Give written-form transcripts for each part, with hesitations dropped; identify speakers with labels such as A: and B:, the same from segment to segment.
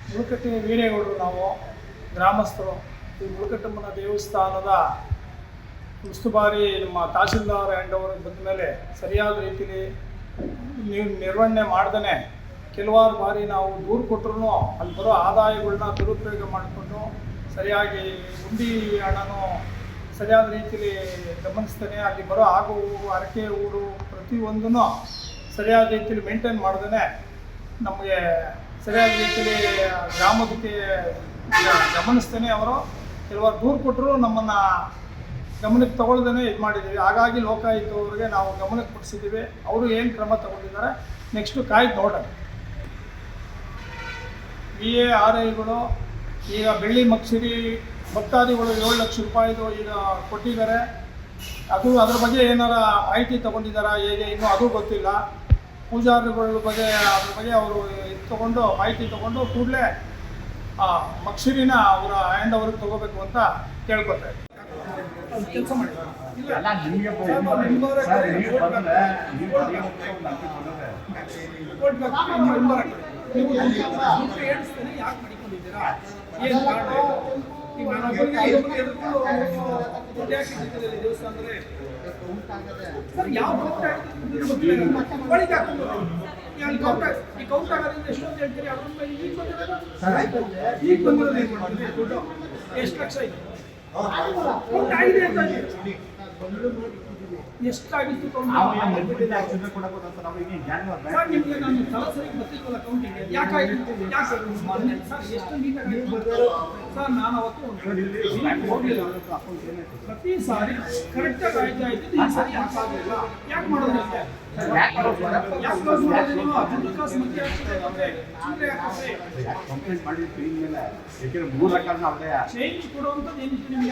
A: ಮುಳುಕಟ್ಟೆ ವೀರೇಗೌಡರು ನಾವು ಗ್ರಾಮಸ್ಥರು. ಈ ಮುಳುಕಟ್ಟಮ್ಮನ ದೇವಸ್ಥಾನದ ಉಸ್ತುವಾರಿ ನಮ್ಮ ತಹಸೀಲ್ದಾರ್ ಅವರು ಬಂದ ಮೇಲೆ ಸರಿಯಾದ ರೀತಿಯಲ್ಲಿ ನಿರ್ವಹಣೆ ಮಾಡ್ದೇ ಕೆಲವಾರು ಬಾರಿ ನಾವು ದೂರು ಕೊಟ್ಟರು ಅಲ್ಲಿ ಬರೋ ಆದಾಯಗಳನ್ನ ದುರುಪಯೋಗ ಮಾಡಿಕೊಂಡು ಸರಿಯಾಗಿ ಹುಂಡಿ ಹಣನೂ ಸರಿಯಾದ ರೀತಿಯಲ್ಲಿ ಗಮನಿಸ್ತೇನೆ. ಅಲ್ಲಿ ಬರೋ ಆಗು ಅರಕೆ ಊರು ಪ್ರತಿಯೊಂದೂ ಸರಿಯಾದ ರೀತಿಯಲ್ಲಿ ಮೇಂಟೈನ್ ಮಾಡ್ದೇ ನಮಗೆ ಸರಿಯಾದ ರೀತಿಯಲ್ಲಿ ಗ್ರಾಮಕ್ಕೆ ಗಮನಿಸ್ತೇನೆ. ಅವರು ಕೆಲವಾರು ದೂರು ಕೊಟ್ಟರು ನಮ್ಮನ್ನು ಗಮನಕ್ಕೆ ತಗೊಳ್ದೇ ಇದು ಮಾಡಿದ್ದೀವಿ. ಹಾಗಾಗಿ ಲೋಕಾಯುಕ್ತ ಅವರಿಗೆ ನಾವು ಗಮನಕ್ಕೆ ಕೊಡಿಸಿದ್ದೀವಿ. ಅವರು ಏನು ಕ್ರಮ ತಗೊಂಡಿದ್ದಾರೆ ನೆಕ್ಸ್ಟು ಕಾಯ್ದು ನೋಡೋಣ. VARIಗಳು ಈಗ ಬೆಳ್ಳಿ ಮಕ್ಷರಿ ಭಕ್ತಾದಿಗಳು 7 ಲಕ್ಷ ರೂಪಾಯಿದು ಈಗ ಕೊಟ್ಟಿದ್ದಾರೆ. ಅದ್ರ ಬಗ್ಗೆ ಏನಾರ ಮಾಹಿತಿ ತೊಗೊಂಡಿದ್ದಾರಾ ಹೇಗೆ ಇನ್ನೂ ಅದು ಗೊತ್ತಿಲ್ಲ. ಪೂಜಾರಿಗಳ ಬಗ್ಗೆ ಅದ್ರ ಬಗ್ಗೆ ಅವರು ಇದು ತೊಗೊಂಡು ಮಾಹಿತಿ ತೊಗೊಂಡು ಕೂಡಲೇ ಮಕ್ಷರಿನ ಅವರ ಹ್ಯಾಂಡ್ ಓವರ್ಗೆ ತೊಗೋಬೇಕು ಅಂತ ಕೇಳ್ಕೊತಾರೆ. ಕೆಲಸ ಮಾಡಿ ಹೇಳಿಸ್ತೇನೆ ಯಾಕೆ ಮಾಡಿಕೊಂಡಿದ್ದೀರಾ ಏನು ಕಾರಣ ಈಗ ದೇವಸ್ಥಾನ ಅಂದರೆ ಸರ್ ಯಾವ ಈ ಕೌಂಟ್ ಆಗೋದ್ರಿಂದ ಎಷ್ಟೊಂದು ಹೇಳ್ತೀರಿ ಅದ್ರ ಈಗ ಬಂದಿರೋದು ಏನು ಮಾಡ್ತೀವಿ ದುಡ್ಡು ಎಷ್ಟು ಲಕ್ಷ ಇದೆ ಆಗಿದೆ ಅಂತ ಎಷ್ಟಾಗಿತ್ತು ಸರ್ ನಿಮಗೆ ನಾನು ಸರಾಸರಿ ಗೊತ್ತಿಲ್ಲ ಕೌಂಟಿಗೆ ಯಾಕಾಗಿತ್ತು ಸರ್ ಎಷ್ಟು ನೀಟಾಗಿ ಸರ್ ನಾನು ಅವತ್ತು ಹೋಗಲಿಲ್ಲ. ಪ್ರತಿ ಸಾರಿ ಕರೆಕ್ಟಾಗಿ ಆಯ್ತಾ ಇದ್ದು ಈ ಸಾರಿ ಯಾಕಾಗಲಿಲ್ಲ ಯಾಕೆ ಮಾಡೋದು ಯಾಕೆ ಚೇಂಜ್ ಕೊಡುವಂಥದ್ದು ಏನಿತ್ತು ನಿಮಗೆ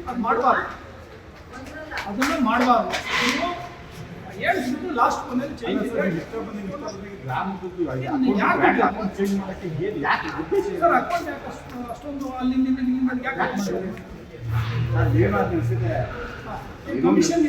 A: ಅದು ಮಾಡಬಾರ್ದು, ಅದನ್ನು ಮಾಡಬಾರ್ದು. ನೀವು ಹೇಳಿಬಿಟ್ಟು ಲಾಸ್ಟ್ ಬಂದಲ್ಲಿ ಚೇಂಜ್ ಸರ್ ಅಕೌಂಟ್ ಯಾಕೆ ಅಷ್ಟೊಂದು ಅಲ್ಲಿಂದ ಯಾಕೆ ಕಮಿಷನ್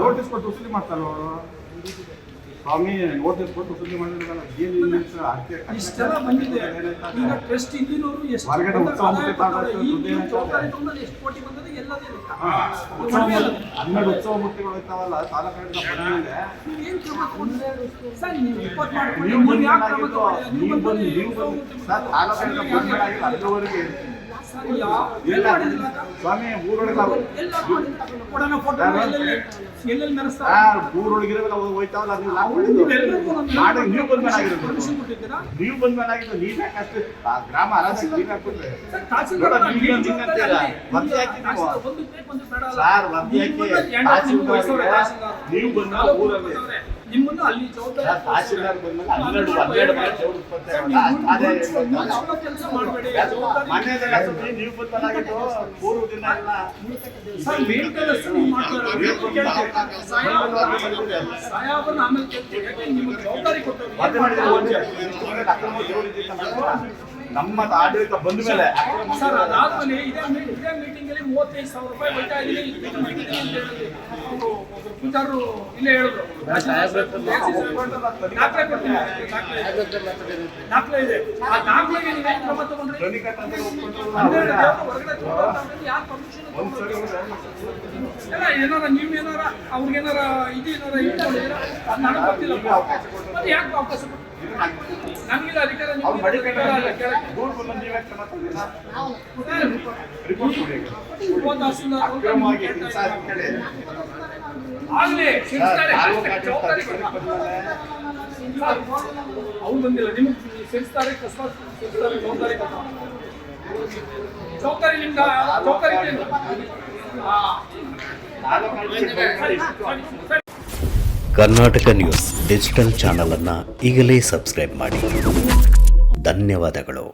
B: ನೋಟಿಸ್ ಕೊಟ್ಟು ವಸೂಲಿ ಮಾಡ್ತಾರೆ ಅವರು. ಸ್ವಾಮಿ ನೋಟಿಸ್ ಕೊಟ್ಟು ವಸೂಲಿ ಮಾಡಿದ್ರಲ್ಲ
A: ಇಷ್ಟೆಲ್ಲ ಬಂದಿದೆ. ಈಗ ಟ್ರಸ್ಟ್ ಇಂದಿನವರು ಎಷ್ಟು ಹೊರಗಡೆ
B: ಉತ್ಸವ ಮೂರ್ತಿಗಳು ಇರ್ತಾವಲ್ಲ ಸಾಲ ಅಲ್ಲಿವರೆಗೆ ಸ್ವಾಮಿ ಊರೊಳಗೆ ಊರೊಳಗಿರೋ ಹೋಯ್ತಾವಲ್ಲ ನೀವು ಬಂದ್ಮೇಲಾಗಿದ್ದು ನೀವ್ ಯಾಕಷ್ಟು ಗ್ರಾಮ ಅರಾಜಕ ನೀವ್ ಹಾಕ್ಬಿಟ್ರೆ ನೀವು ಬಂದ ಊರಲ್ಲಿ
A: ನಿಮ್ಮನ್ನು ಅಲ್ಲಿ
B: ತಹಸೀಲ್ದಾರ್ ಬಂದ್ಮೇಲೆ 12
A: ಕೆಲಸ ಮಾಡಬೇಡಿ.
B: ನೀವು ಬಂದಾಗಿದ್ದು ಪೂರ್ವದಿಂದ ಎಲ್ಲ
A: ಸಾಯಾಬನ್ನ ಆಮೇಲೆ ಕೇಳ್ತೀವಿ ನಿಮಗೆ ಜವಾಬ್ದಾರಿ
B: ನಮ್ಮ ಆಡಳಿತ ಬಂದ ಮೇಲೆ
A: ಸರ್ ಅದಾದ್ಮೇಲೆ ಇದೇ ಮೀಟಿಂಗ್ ಅಲ್ಲಿ 35,000 ರೂಪಾಯಿ ಬೈತಾ ಇದೀನಿ ಪೂಜಾರರು ಇಲ್ಲೇ ಹೇಳಿದ್ರು. ದಾಖಲೆ ಇದೆ. ಆ ದಾಖಲೆಗೆ ನೀವೇನು ಕ್ರಮ ತಗೊಂಡ್ರಿ? ಯಾರು ಪರ್ಮಿಷನ್ ಏನಾರ ನೀವೇನಾರ ಅವ್ರಿಗೇನಾರ ಇದು ಏನಾರ ಇಟ್ಕೊಂಡಿದ್ದೀರಾ ನನಗೆ ಗೊತ್ತಿಲ್ಲ. ಮತ್ತೆ ಯಾಕೆ ಅವಕಾಶ ನಮಗಿಲ್ಲ ಅಧಿಕಾರ ಆಗಲಿ ಅವ್ರು ಬಂದಿಲ್ಲ ನಿಮ್ಗೆ ಸೇರಿಸ್ತಾರೆ ಅಕಸ್ಮಾತ್ ಸೇರಿಸ್ತಾರೆ ಜವಾಬ್ದಾರಿ ನಿಮ್ಗೆ ಜವಾಬ್ದಾರಿ
C: ಕರ್ನಾಟಕ ನ್ಯೂಸ್ ಡಿಜಿಟಲ್ ಚಾನಲನ್ನು ಈಗಲೇ ಸಬ್ಸ್ಕ್ರೈಬ್ ಮಾಡಿ. ಧನ್ಯವಾದಗಳು.